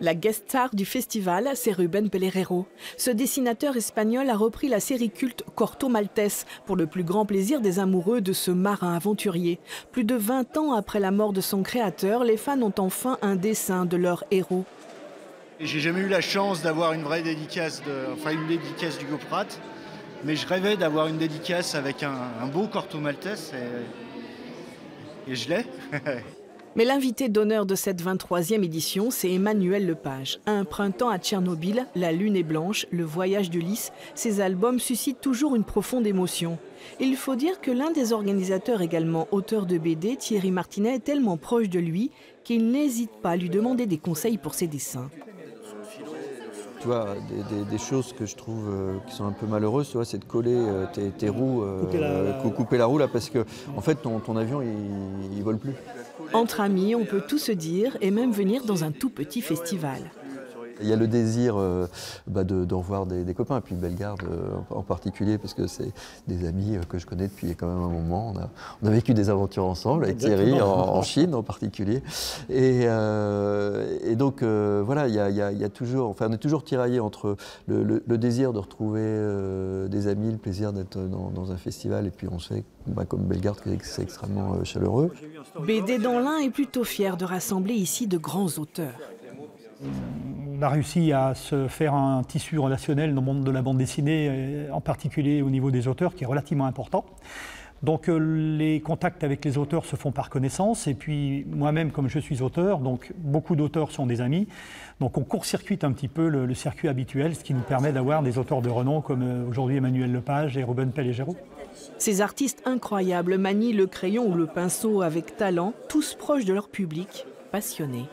La guest star du festival, c'est Rubén Pelerero. Ce dessinateur espagnol a repris la série culte Corto Maltese pour le plus grand plaisir des amoureux de ce marin aventurier. Plus de 20 ans après la mort de son créateur, les fans ont enfin un dessin de leur héros. J'ai jamais eu la chance d'avoir une vraie dédicace, une dédicace d'Hugo Pratt, mais je rêvais d'avoir une dédicace avec un beau Corto Maltese et je l'ai. Mais l'invité d'honneur de cette 23e édition, c'est Emmanuel Lepage. Un printemps à Tchernobyl, La Lune est blanche, Le voyage d'Ulysse, ces albums suscitent toujours une profonde émotion. Il faut dire que l'un des organisateurs, également auteur de BD, Thierry Martinet, est tellement proche de lui qu'il n'hésite pas à lui demander des conseils pour ses dessins. Tu vois, des choses que je trouve qui sont un peu malheureuses, tu vois, c'est de coller tes roues, couper la roue là, parce que en fait ton avion il vole plus. Entre amis, on peut tout se dire et même venir dans un tout petit festival. Il y a le désir de revoir des copains, et puis Bellegarde en particulier, parce que c'est des amis que je connais depuis quand même un moment. On a vécu des aventures ensemble, avec Thierry, en Chine en particulier. Et donc voilà, il y a toujours, enfin, on est toujours tiraillé entre le désir de retrouver des amis, le plaisir d'être dans un festival, et puis on sait, comme Bellegarde, que c'est extrêmement chaleureux. BD dans l'Ain est plutôt fier de rassembler ici de grands auteurs. On a réussi à se faire un tissu relationnel dans le monde de la bande dessinée, en particulier au niveau des auteurs, qui est relativement important. Donc les contacts avec les auteurs se font par connaissance, et puis moi-même, comme je suis auteur, donc beaucoup d'auteurs sont des amis, donc on court-circuite un petit peu le circuit habituel, ce qui nous permet d'avoir des auteurs de renom comme aujourd'hui Emmanuel Lepage et Rubén Pelerero. Ces artistes incroyables manient le crayon ou le pinceau avec talent, tous proches de leur public, passionnés.